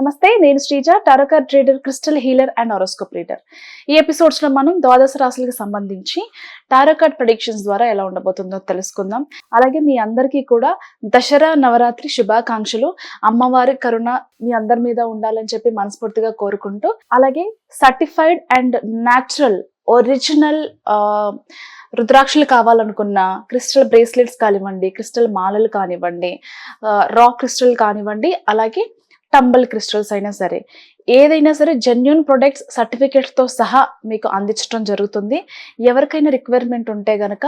నమస్తే, నేను Sreeja, tarot card reader, crystal healer and horoscope reader. ఈ ఎపిసోడ్స్ లో మనం ద్వాదశ రాశులకు సంబంధించి టారో కార్డ్ ప్రెడిక్షన్స్ ద్వారా ఎలా ఉండబోతుందో తెలుసుకుందాం. అలాగే మీ అందరికీ కూడా దసరా నవరాత్రి శుభాకాంక్షలు. అమ్మవారి కరుణ మీ అందరి మీద ఉండాలని చెప్పి మనస్ఫూర్తిగా కోరుకుంటూ, అలాగే సర్టిఫైడ్ అండ్ న్యాచురల్ ఒరిజినల్ రుద్రాక్షలు కావాలనుకున్న క్రిస్టల్ బ్రేస్లెట్స్ కానివ్వండి, క్రిస్టల్ మాలలు కానివ్వండి, రా క్రిస్టల్ కానివ్వండి, అలాగే టంబల్ క్రిస్టల్స్ అయినా సరే, ఏదైనా సరే జెన్యూన్ ప్రొడక్ట్స్ సర్టిఫికేట్స్తో సహా మీకు అందించడం జరుగుతుంది. ఎవరికైనా రిక్వైర్మెంట్ ఉంటే గనక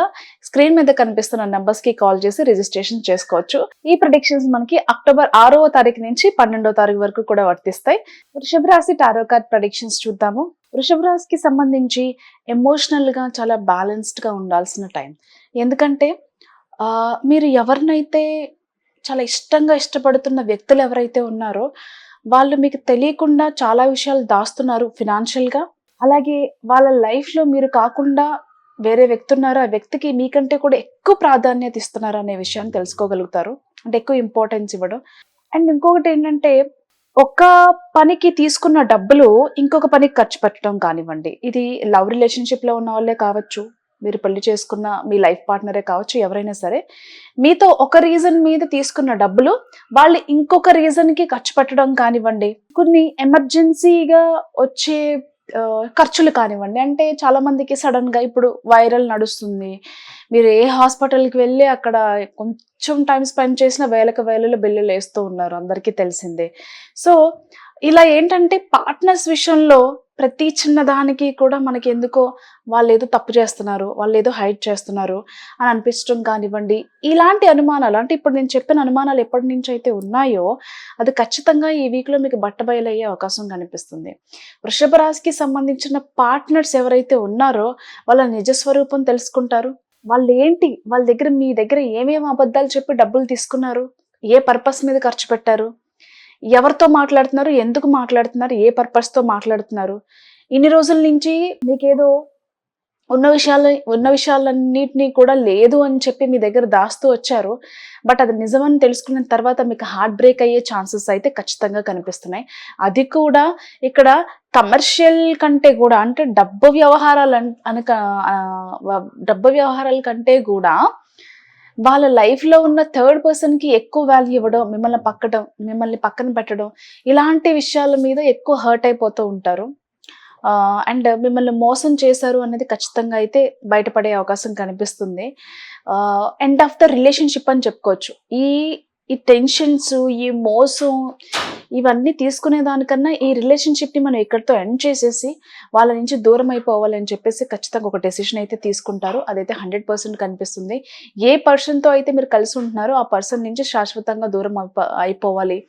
స్క్రీన్ మీద కనిపిస్తున్న నెంబర్స్కి కాల్ చేసి రిజిస్ట్రేషన్ చేసుకోవచ్చు. ఈ ప్రొడిక్షన్స్ మనకి అక్టోబర్ 6వ తారీఖు నుంచి 12వ తారీఖు వరకు కూడా వర్తిస్తాయి. వృషభ రాశి టారో కార్డ్ ప్రొడిక్షన్స్ చూద్దాము. వృషభ రాశికి సంబంధించి ఎమోషనల్గా చాలా బ్యాలెన్స్డ్గా ఉండాల్సిన టైం. ఎందుకంటే మీరు ఎవరినైతే చాలా ఇష్టంగా ఇష్టపడుతున్న వ్యక్తులు ఎవరైతే ఉన్నారో వాళ్ళు మీకు తెలియకుండా చాలా విషయాలు దాస్తున్నారు ఫినాన్షియల్గా. అలాగే వాళ్ళ లైఫ్లో మీరు కాకుండా వేరే వ్యక్తి ఉన్నారు, ఆ వ్యక్తికి మీకంటే కూడా ఎక్కువ ప్రాధాన్యత ఇస్తున్నారు అనే విషయాన్ని తెలుసుకోగలుగుతారు. అంటే ఎక్కువ ఇంపార్టెన్స్ ఇవ్వడం. అండ్ ఇంకొకటి ఏంటంటే, ఒక పనికి తీసుకున్న డబ్బులు ఇంకొక పనికి ఖర్చు పెట్టడం కానివ్వండి. ఇది లవ్ రిలేషన్షిప్లో ఉన్న వాళ్ళే కావచ్చు, మీరు పెళ్లి చేసుకున్న మీ లైఫ్ పార్ట్నరే కావచ్చు, ఎవరైనా సరే మీతో ఒక రీజన్ మీద తీసుకున్న డబ్బులు వాళ్ళు ఇంకొక రీజన్కి ఖర్చు పెట్టడం కానివ్వండి. కొన్ని ఎమర్జెన్సీగా వచ్చే ఖర్చులు కానివ్వండి. అంటే చాలా మందికి సడన్ గా ఇప్పుడు వైరల్ నడుస్తుంది, మీరు ఏ హాస్పిటల్కి వెళ్ళి అక్కడ కొంచెం టైం స్పెండ్ చేసిన వేల బిల్లులు వేస్తూ ఉన్నారు, అందరికీ తెలిసిందే. సో ఇలా ఏంటంటే పార్ట్నర్స్ విషయంలో ప్రతి చిన్న దానికి కూడా మనకి ఎందుకో వాళ్ళు ఏదో తప్పు చేస్తున్నారు, వాళ్ళు ఏదో హైడ్ చేస్తున్నారు అని అనిపించడం కానివ్వండి. ఇలాంటి అనుమానాలు, అంటే ఇప్పుడు నేను చెప్పిన అనుమానాలు ఎప్పటి నుంచి అయితే ఉన్నాయో అది ఖచ్చితంగా ఈ వీక్లో మీకు బట్టబయలయ్యే అవకాశం కనిపిస్తుంది. వృషభ రాశికి సంబంధించిన పార్ట్నర్స్ ఎవరైతే ఉన్నారో వాళ్ళ నిజస్వరూపం తెలుసుకుంటారు. వాళ్ళు ఏంటి, వాళ్ళ దగ్గర మీ దగ్గర ఏమేమి అబద్ధాలు చెప్పి డబ్బులు తీసుకున్నారు, ఏ పర్పస్ మీద ఖర్చు పెట్టారు, ఎవరితో మాట్లాడుతున్నారు, ఎందుకు మాట్లాడుతున్నారు, ఏ పర్పస్తో మాట్లాడుతున్నారు. ఇన్ని రోజుల నుంచి మీకేదో ఉన్న విషయాలన్నిటినీ కూడా లేదు అని చెప్పి మీ దగ్గర దాస్తూ వచ్చారు. బట్ అది నిజమని తెలుసుకున్న తర్వాత మీకు హార్ట్ బ్రేక్ అయ్యే ఛాన్సెస్ అయితే ఖచ్చితంగా కనిపిస్తున్నాయి. అది కూడా ఇక్కడ కమర్షియల్ కంటే కూడా, అంటే డబ్బు వ్యవహారాల కంటే కూడా వాళ్ళ లైఫ్లో ఉన్న థర్డ్ పర్సన్కి ఎక్కువ వాల్యూ ఇవ్వడం, మిమ్మల్ని పక్కన పెట్టడం, ఇలాంటి విషయాల మీద ఎక్కువ హర్ట్ అయిపోతూ ఉంటారు. అండ్ మిమ్మల్ని మోసం చేశారు అనేది ఖచ్చితంగా అయితే బయటపడే అవకాశం కనిపిస్తుంది. ఎండ్ ఆఫ్ ద రిలేషన్షిప్ అని చెప్పుకోవచ్చు. ఈ టెన్షన్స్, ఈ మోసం ఇవన్నీ తీసుకునే దానికన్నా ఈ రిలేషన్షిప్ని మనం ఇక్కడితో ఎండ్ చేసేసి వాళ్ళ నుంచి దూరం అయిపోవాలని చెప్పేసి ఖచ్చితంగా ఒక డెసిషన్ అయితే తీసుకుంటారు. అదైతే 100% కనిపిస్తుంది. ఏ పర్సన్తో అయితే మీరు కలిసి ఉంటున్నారో ఆ పర్సన్ నుంచి శాశ్వతంగా దూరం అయిపోవాలి.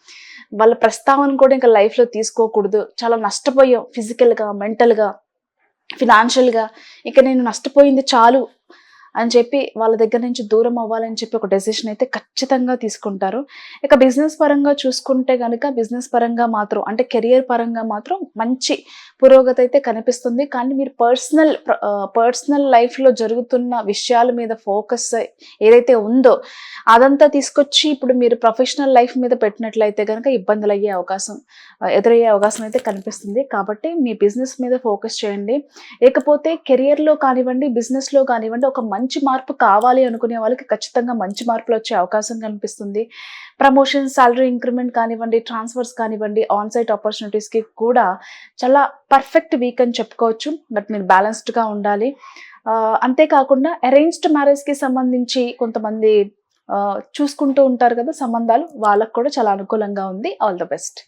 వాళ్ళ ప్రస్తావన కూడా ఇంకా లైఫ్లో తీసుకోకూడదు. చాలా నష్టపోయాం ఫిజికల్గా, మెంటల్గా, ఫినాన్షియల్గా, ఇక నేను నష్టపోయింది చాలు అని చెప్పి వాళ్ళ దగ్గర నుంచి దూరం అవ్వాలని చెప్పి ఒక డెసిషన్ అయితే ఖచ్చితంగా తీసుకుంటారు. ఇక బిజినెస్ పరంగా చూసుకుంటే కనుక బిజినెస్ పరంగా మాత్రం, అంటే కెరియర్ పరంగా మాత్రం మంచి పురోగతి అయితే కనిపిస్తుంది. కానీ మీరు పర్సనల్ లైఫ్లో జరుగుతున్న విషయాల మీద ఫోకస్ ఏదైతే ఉందో అదంతా తీసుకొచ్చి ఇప్పుడు మీరు ప్రొఫెషనల్ లైఫ్ మీద పెట్టినట్లయితే కనుక ఇబ్బందులు ఎదురయ్యే అవకాశం అయితే కనిపిస్తుంది. కాబట్టి మీ బిజినెస్ మీద ఫోకస్ చేయండి. లేకపోతే కెరియర్లో కానివ్వండి, బిజినెస్లో కానివ్వండి, ఒక మంచి మార్పు కావాలి అనుకునే వాళ్ళకి ఖచ్చితంగా మంచి మార్పులు వచ్చే అవకాశం కనిపిస్తుంది. ప్రమోషన్, సాలరీ ఇంక్రిమెంట్ కానివ్వండి, ట్రాన్స్ఫర్స్ కానివ్వండి, ఆన్ సైట్ ఆపర్చునిటీస్కి కూడా చాలా పర్ఫెక్ట్ వీక్ అని చెప్పుకోవచ్చు. బట్ మీరు బ్యాలెన్స్డ్గా ఉండాలి. అంతేకాకుండా అరేంజ్డ్ మ్యారేజ్కి సంబంధించి కొంతమంది చూసుకుంటూ ఉంటారు కదా సంబంధాలు, వాళ్ళకు కూడా చాలా అనుకూలంగా ఉంది. All the best.